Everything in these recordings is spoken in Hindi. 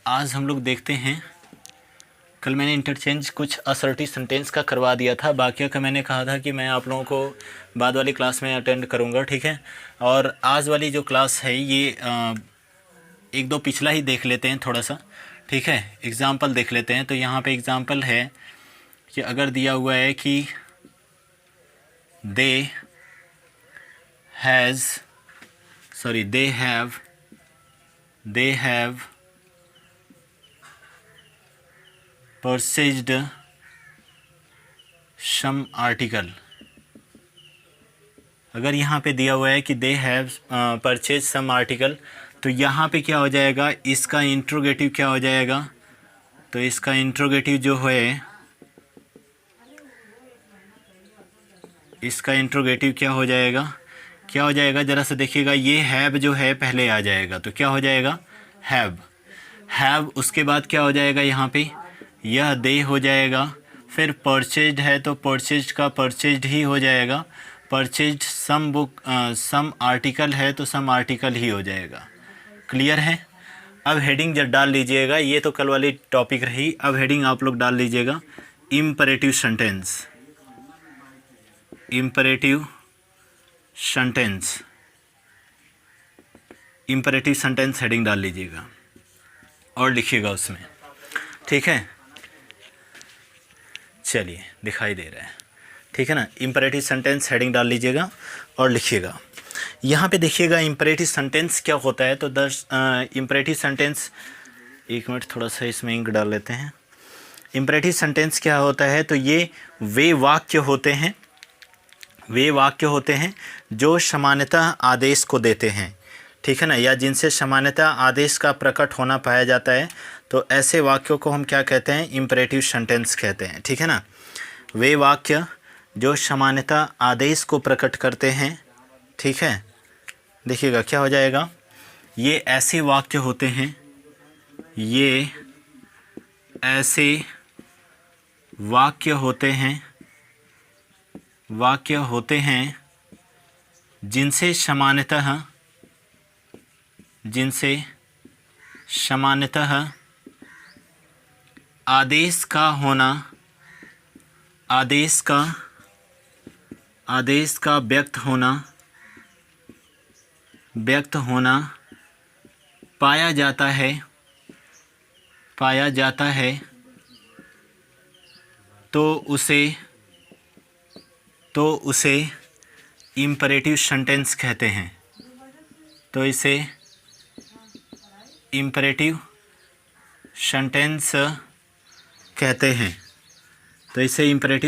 आज हम लोग देखते हैं, कल मैंने इंटरचेंज कुछ असर्टिव सेंटेंस का करवा दिया था, बाकियों का मैंने कहा था कि मैं आप लोगों को बाद वाली क्लास में अटेंड करूंगा, ठीक है। और आज वाली जो क्लास है ये एक दो पिछला ही देख लेते हैं थोड़ा सा, ठीक है। एग्ज़ाम्पल देख लेते हैं। तो यहाँ पे एग्ज़ाम्पल है कि अगर दिया हुआ है कि they have purchased some article। अगर यहाँ पे दिया हुआ है कि they have purchase some article, तो यहाँ पे क्या हो जाएगा, इसका इंट्रोगेटिव क्या हो जाएगा। तो इसका इंट्रोगेटिव जो है, इसका इंट्रोगेटिव क्या हो जाएगा, ज़रा सा देखिएगा। ये हैव जो है पहले आ जाएगा, तो क्या हो जाएगा, हैव। उसके बाद क्या हो जाएगा, यहाँ पे यह दे हो जाएगा। फिर परचेज्ड है तो परचेज्ड का परचेज्ड ही हो जाएगा। परचेज्ड सम आर्टिकल है तो सम आर्टिकल ही हो जाएगा। क्लियर है। अब हेडिंग जब डाल लीजिएगा, ये तो कल वाली टॉपिक रही, अब हेडिंग आप लोग डाल लीजिएगा imperative sentence. Imperative sentence heading डाल लीजिएगा और लिखिएगा उसमें, ठीक है। चलिए, दिखाई दे रहा है, ठीक है ना। इम्परेटिव सेंटेंस हेडिंग डाल लीजिएगा और लिखिएगा। यहाँ पे देखिएगा इम्परेटिव सेंटेंस क्या होता है। तो इम्परेटिव सेंटेंस, एक मिनट थोड़ा सा इसमें इंक डाल लेते हैं। इम्परेटिव सेंटेंस क्या होता है, तो ये वे वाक्य होते हैं जो सामान्यतः आदेश को देते हैं, ठीक है ना, या जिनसे सामान्यतः आदेश का प्रकट होना पाया जाता है। तो ऐसे वाक्यों को हम क्या कहते हैं, इम्परेटिव सेंटेंस कहते हैं, ठीक है ना। वे वाक्य जो सामान्यतः आदेश को प्रकट करते हैं, ठीक है। देखिएगा क्या हो जाएगा, ये ऐसे वाक्य होते हैं, ये ऐसे वाक्य होते हैं जिनसे सामान्यतः आदेश का व्यक्त होना पाया जाता है। तो उसे इम्परेटिव सेंटेंस कहते हैं। तो इसे इम्परेटिव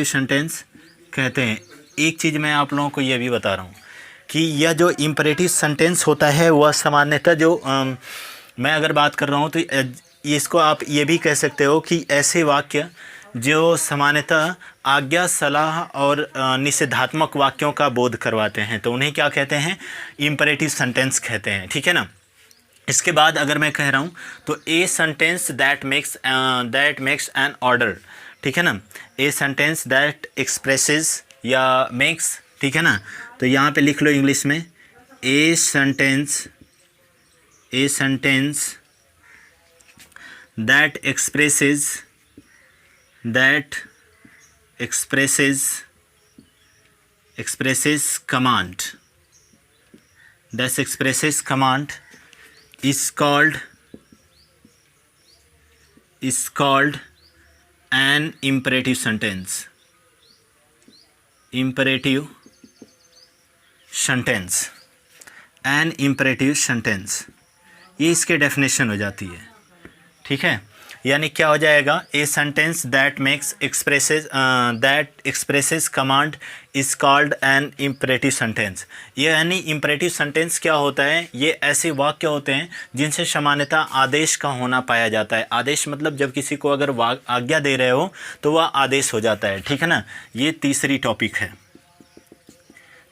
सेंटेंस कहते हैं। एक चीज़ मैं आप लोगों को ये भी बता रहा हूँ कि यह जो इम्परेटिव सेंटेंस होता है वह सामान्यतः जो मैं अगर बात कर रहा हूँ तो इसको आप ये भी कह सकते हो कि ऐसे वाक्य जो सामान्यतः आज्ञा, सलाह और निषेधात्मक वाक्यों का बोध करवाते हैं, तो उन्हें क्या कहते हैं, इम्परेटिव सेंटेंस कहते हैं, ठीक है ना। इसके बाद अगर मैं कह रहा हूँ तो a sentence that makes an order, ठीक है ना। ए सेंटेंस दैट एक्सप्रेसेस या मेक्स, ठीक है ना। तो यहाँ पे लिख लो इंग्लिश में, a sentence that expresses command is called an imperative sentence। an imperative sentence, ये इसके डेफिनेशन हो जाती है, ठीक है। यानी क्या हो जाएगा, a sentence that expresses command is called an imperative sentence. ये यानी इम्परेटिव सेंटेंस क्या होता है, ये ऐसे वाक्य होते हैं जिनसे सामान्यतः आदेश का होना पाया जाता है। आदेश मतलब जब किसी को अगर आज्ञा दे रहे हो तो वह आदेश हो जाता है, ठीक है ना। ये तीसरी टॉपिक है,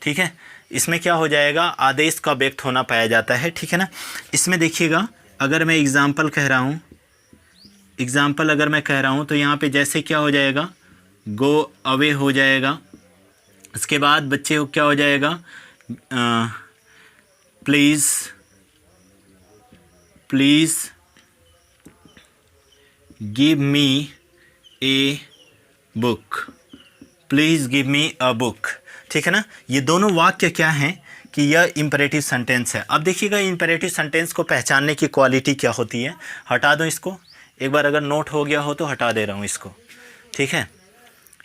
ठीक है। इसमें क्या हो जाएगा, आदेश का व्यक्त होना पाया जाता है, ठीक है ना। इसमें देखिएगा, अगर मैं एग्जाम्पल अगर मैं कह रहा हूँ तो यहाँ पे जैसे क्या हो जाएगा, गो अवे हो जाएगा। उसके बाद बच्चे को क्या हो जाएगा, please give me a book, please give me a book. ठीक है ना, ये दोनों वाक्य क्या हैं कि यह इम्परेटिव सेंटेंस है। अब देखिएगा इम्परेटिव सेंटेंस को पहचानने की क्वालिटी क्या होती है। हटा दो इसको, एक बार अगर नोट हो गया हो तो हटा दे रहा हूँ इसको। ठीक है,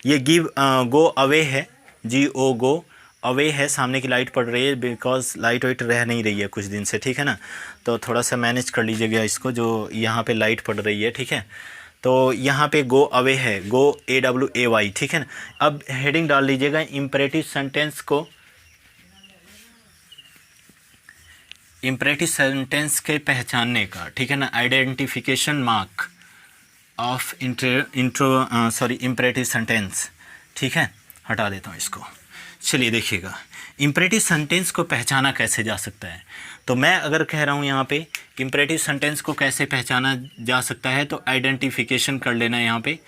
ये गिव गो अवे है, GO गो अवे है, सामने की लाइट पड़ रही है बिकॉज लाइट वाइट रह नहीं रही है कुछ दिन से। ठीक है ना, तो थोड़ा सा मैनेज कर लीजिएगा इसको, जो यहाँ पे लाइट पड़ रही है। ठीक है, तो यहाँ पे गो अवे है, गो AWAY। ठीक है ना, अब हेडिंग डाल लीजिएगा इम्परेटिव सेंटेंस को, इम्परेटिव सेंटेंस के पहचानने का। ठीक है ना, identification mark of imperative sentence. ठीक है, हटा देता हूँ इसको। चलिए देखिएगा इम्परेटिव सेंटेंस को पहचाना कैसे जा सकता है। तो मैं अगर कह रहा हूँ यहाँ पे इम्परेटिव सेंटेंस को कैसे पहचाना जा सकता है, तो आइडेंटिफिकेशन कर लेना यहाँ पे,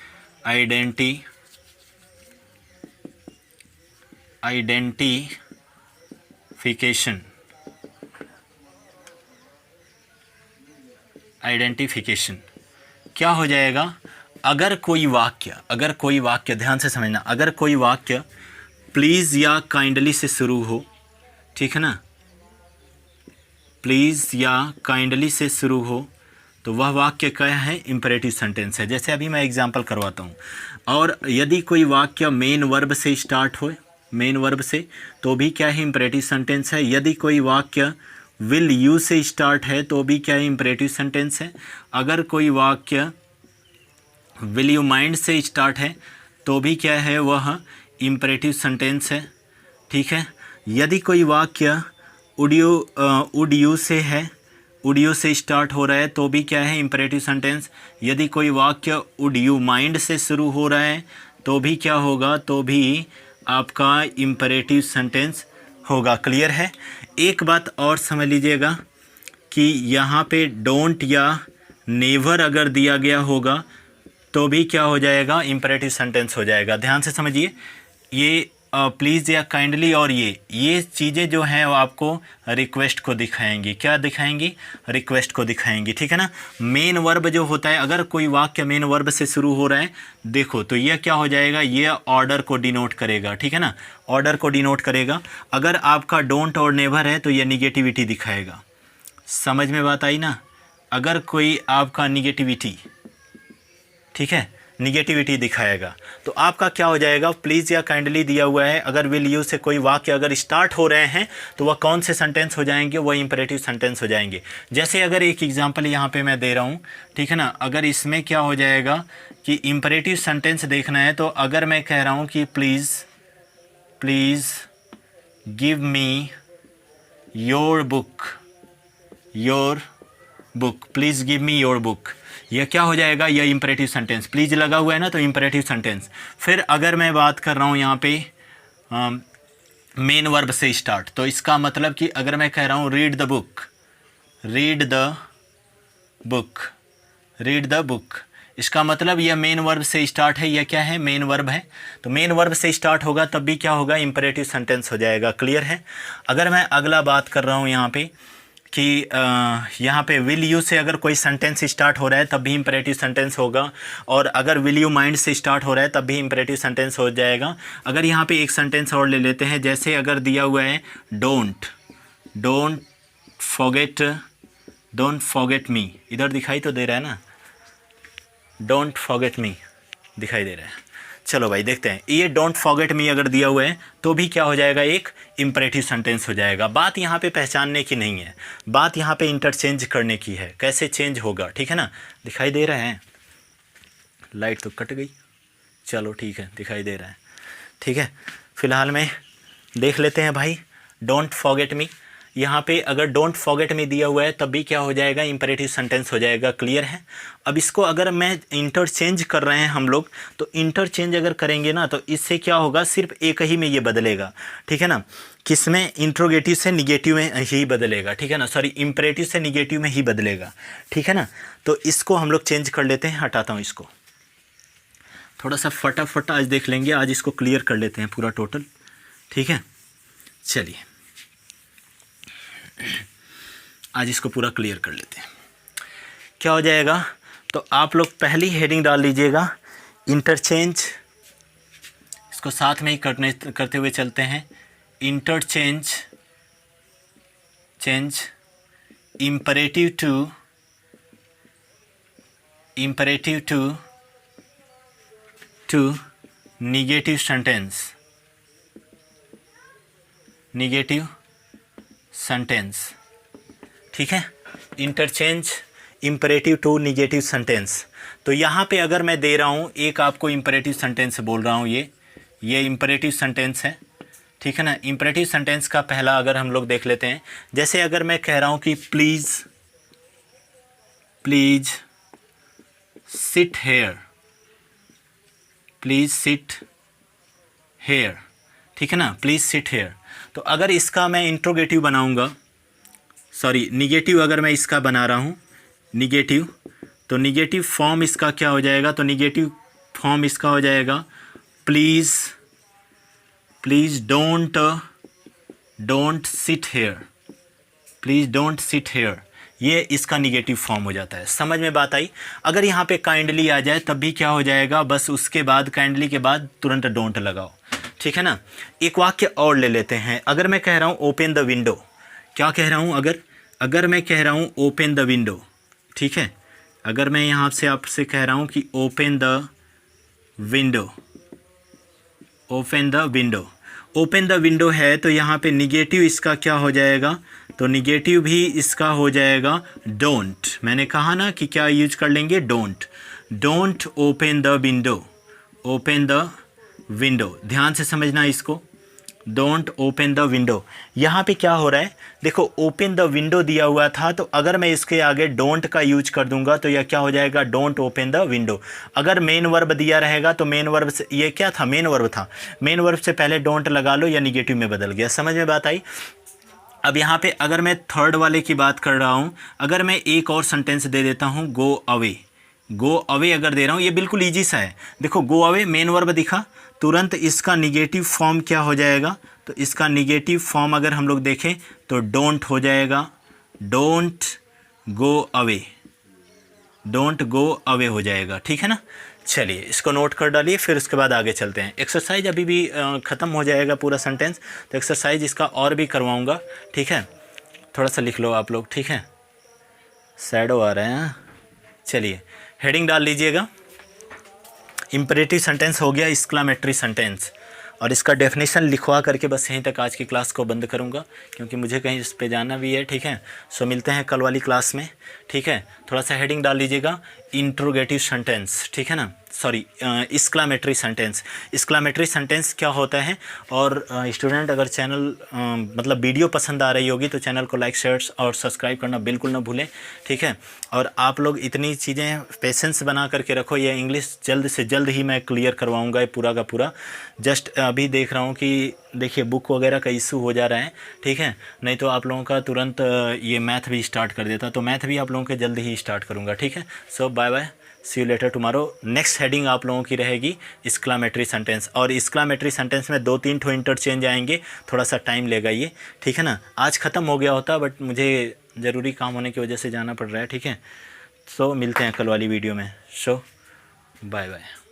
आइडेंटिफिकेशन क्या हो जाएगा। अगर कोई वाक्य ध्यान से समझना, अगर कोई वाक्य प्लीज़ या काइंडली से शुरू हो, ठीक है ना, प्लीज़ या काइंडली से शुरू हो, तो वह वाक्य क्या है, इम्परेटिव सेंटेंस है। जैसे अभी मैं एग्जांपल करवाता हूँ। और यदि कोई वाक्य मेन वर्ब से स्टार्ट हो, मेन वर्ब से, तो भी क्या है, इम्परेटिव सेंटेंस है। यदि कोई वाक्य विल यू से स्टार्ट है तो भी क्या है, इम्परेटिव सेंटेंस है। अगर कोई वाक्य विल यू माइंड से स्टार्ट है तो भी क्या है, वह इम्परेटिव सेंटेंस है। ठीक है, यदि कोई वाक्य वुड यू से है, वुड यू से स्टार्ट हो रहा है तो भी क्या है, इम्परेटिव सेंटेंस। यदि कोई वाक्य वुड यू माइंड से शुरू हो रहा है तो भी क्या होगा, तो भी आपका इम्परेटिव सेंटेंस होगा। क्लियर है। एक बात और समझ लीजिएगा कि यहाँ पे डोंट या नेवर अगर दिया गया होगा तो भी क्या हो जाएगा, इम्परेटिव सेंटेंस हो जाएगा। ध्यान से समझिए, ये प्लीज़ या काइंडली और ये चीज़ें जो हैं वो आपको रिक्वेस्ट को दिखाएंगी। क्या दिखाएंगी, रिक्वेस्ट को दिखाएंगी। ठीक है ना, मेन वर्ब जो होता है, अगर कोई वाक्य मेन वर्ब से शुरू हो रहा है, देखो तो यह क्या हो जाएगा, ये ऑर्डर को डिनोट करेगा। ठीक है ना, ऑर्डर को डिनोट करेगा। अगर आपका डोंट और नेवर है तो यह निगेटिविटी दिखाएगा। समझ में बात आई ना। अगर कोई आपका निगेटिविटी, ठीक है, निगेटिविटी दिखाएगा तो आपका क्या हो जाएगा, प्लीज़ या काइंडली दिया हुआ है, अगर विल यू से कोई वाक्य अगर स्टार्ट हो रहे हैं तो वह कौन से सेंटेंस हो जाएंगे, वह इंपरेटिव सेंटेंस हो जाएंगे। जैसे अगर एक एग्जांपल यहाँ पे मैं दे रहा हूँ, ठीक है ना, अगर इसमें क्या हो जाएगा कि इंपरेटिव सेंटेंस देखना है, तो अगर मैं कह रहा हूँ कि please give me your book, please give me your book, यह क्या हो जाएगा, यह इंपरेटिव सेंटेंस। प्लीज़ लगा हुआ है ना, तो इंपरेटिव सेंटेंस। फिर अगर मैं बात कर रहा हूँ यहाँ पे मेन वर्ब से स्टार्ट, तो इसका मतलब कि अगर मैं कह रहा हूँ रीड द बुक, इसका मतलब यह मेन वर्ब से स्टार्ट है। यह क्या है, मेन वर्ब है, तो मेन वर्ब से स्टार्ट होगा तब भी क्या होगा, इंपरेटिव सेंटेंस हो जाएगा। क्लियर है। अगर मैं अगला बात कर रहा हूँ यहाँ पे कि यहाँ पे विल यू से अगर कोई सेंटेंस स्टार्ट हो रहा है तब भी इंपरेटिव सेंटेंस होगा, और अगर विल यू माइंड से स्टार्ट हो रहा है तब भी इंपरेटिव सेंटेंस हो जाएगा। अगर यहाँ पे एक सेंटेंस और ले लेते हैं, जैसे अगर दिया हुआ है डोंट फॉरगेट मी, इधर दिखाई तो दे रहा है ना, डोंट फॉरगेट मी दिखाई दे रहा है। चलो भाई देखते हैं, ये डोंट फॉरगेट मी अगर दिया हुआ है तो भी क्या हो जाएगा, एक इंपरेटिव सेंटेंस हो जाएगा। बात यहाँ पे पहचानने की नहीं है, बात यहाँ पे इंटरचेंज करने की है, कैसे चेंज होगा। ठीक है ना, दिखाई दे रहा है, लाइट तो कट गई, चलो ठीक है, दिखाई दे रहा है। ठीक है, फिलहाल में देख लेते हैं भाई, डोंट फॉरगेट मी, यहाँ पे अगर डोंट फॉरगेट मी दिया हुआ है तब भी क्या हो जाएगा, इंपरेटिव सेंटेंस हो जाएगा। क्लियर है। अब इसको अगर मैं इंटरचेंज कर रहे हैं हम लोग, तो इंटरचेंज अगर करेंगे ना तो इससे क्या होगा, सिर्फ एक ही में ये बदलेगा। ठीक है ना, किसमें, इंट्रोगेटिव से निगेटिव में ही बदलेगा। ठीक है ना, सॉरी, इंपरेटिव से निगेटिव में ही बदलेगा। ठीक है ना, तो इसको हम लोग चेंज कर लेते हैं, हटाता हूँ इसको, थोड़ा सा फटाफट आज देख लेंगे, आज इसको क्लियर कर लेते हैं पूरा टोटल। ठीक है, चलिए आज इसको पूरा क्लियर कर लेते हैं। क्या हो जाएगा, तो आप लोग पहली हेडिंग डाल लीजिएगा इंटरचेंज, इसको साथ में ही करते हुए चलते हैं। Interchange imperative to negative sentence, ठीक है। Interchange imperative to negative sentence. तो यहाँ पे अगर मैं दे रहा हूँ एक आपको इम्परेटिव सेंटेंस बोल रहा हूँ, ये इम्परेटिव सेंटेंस है, ठीक है ना। इम्परेटिव सेंटेंस का पहला अगर हम लोग देख लेते हैं, जैसे अगर मैं कह रहा हूँ कि प्लीज़ सिट हेयर, ठीक है ना, प्लीज़ सिट हेयर। तो अगर इसका मैं इंट्रोगेटिव बनाऊंगा, निगेटिव अगर मैं इसका बना रहा हूँ निगेटिव, तो निगेटिव फॉर्म इसका क्या हो जाएगा, तो निगेटिव फॉर्म इसका हो जाएगा प्लीज़ डोंट सिट हेयर, ये इसका निगेटिव फॉर्म हो जाता है। समझ में बात आई। अगर यहाँ पे काइंडली आ जाए तब भी क्या हो जाएगा, बस उसके बाद काइंडली के बाद तुरंत डोंट लगाओ, ठीक है ना। एक वाक्य और ले लेते हैं। अगर मैं कह रहा हूँ ओपन द विंडो, क्या कह रहा हूँ, अगर मैं कह रहा हूँ ओपन द विंडो, ठीक है, अगर मैं यहाँ से आपसे कह रहा हूँ कि ओपन द विंडो है, तो यहाँ पे निगेटिव इसका क्या हो जाएगा, तो निगेटिव भी इसका हो जाएगा डोंट। मैंने कहा ना कि क्या यूज कर लेंगे, डोंट ओपन द विंडो, ध्यान से समझना इसको, डोंट ओपन द विंडो। यहाँ पे क्या हो रहा है, देखो ओपन द विंडो दिया हुआ था, तो अगर मैं इसके आगे डोंट का यूज कर दूंगा तो यह क्या हो जाएगा, डोंट ओपन द विंडो। अगर मेन वर्ब दिया रहेगा तो मेन वर्ब से, ये क्या था, मेन वर्ब था, मेन वर्ब से पहले डोंट लगा लो या निगेटिव में बदल गया। समझ में बात आई। अब यहाँ पे अगर मैं थर्ड वाले की बात कर रहा हूँ, अगर मैं एक और सेंटेंस दे देता हूँ गो अवे अगर दे रहा हूँ, ये बिल्कुल ईजी सा है। देखो गो अवे मेन वर्ब दिखा, तुरंत इसका निगेटिव फॉर्म क्या हो जाएगा, तो इसका निगेटिव फॉर्म अगर हम लोग देखें तो डोंट हो जाएगा, डोंट गो अवे हो जाएगा, ठीक है ना। चलिए इसको नोट कर डालिए, फिर उसके बाद आगे चलते हैं। एक्सरसाइज अभी भी ख़त्म हो जाएगा पूरा सेंटेंस, तो एक्सरसाइज इसका और भी करवाऊँगा, ठीक है। थोड़ा सा लिख लो आप लोग, ठीक है, शैडो आ रहे हैं। चलिए हेडिंग डाल लीजिएगा, इम्परेटिव सेंटेंस हो गया, एक्सक्लेमेटरी सेंटेंस, और इसका डेफिनेशन लिखवा करके बस यहीं तक आज की क्लास को बंद करूँगा, क्योंकि मुझे कहीं इस पे जाना भी है, ठीक है। सो मिलते हैं कल वाली क्लास में, ठीक है। थोड़ा सा हेडिंग डाल लीजिएगा, इंट्रोगेटिव सेंटेंस, ठीक है ना, एक्सक्लेमेटरी सेंटेंस क्या होता है। और स्टूडेंट अगर चैनल मतलब वीडियो पसंद आ रही होगी तो चैनल को लाइक शेयर और सब्सक्राइब करना बिल्कुल ना भूलें, ठीक है। और आप लोग इतनी चीज़ें पेशेंस बना करके रखो, ये इंग्लिश जल्द से जल्द ही मैं क्लियर करवाऊँगा, ये पूरा का पूरा। जस्ट अभी देख रहा हूँ कि देखिए बुक वगैरह का इशू हो जा रहा है, ठीक है, नहीं तो आप लोगों का तुरंत ये मैथ भी स्टार्ट कर देता, तो मैथ भी आप लोगों के जल्द ही स्टार्ट करूँगा, ठीक है। So bye bye, see you later tomorrow. Next heading आप लोगों की रहेगी एक्सक्लेमेटरी सेंटेंस, और एक्सक्लेमेटरी सेंटेंस में 2-3 ठो इंटरचेंज आएंगे, थोड़ा सा टाइम लेगा ये, ठीक है ना। आज ख़त्म हो गया होता बट मुझे ज़रूरी काम होने की वजह से जाना पड़ रहा है, ठीक है। सो मिलते हैं कल वाली वीडियो में। सो बाय बाय।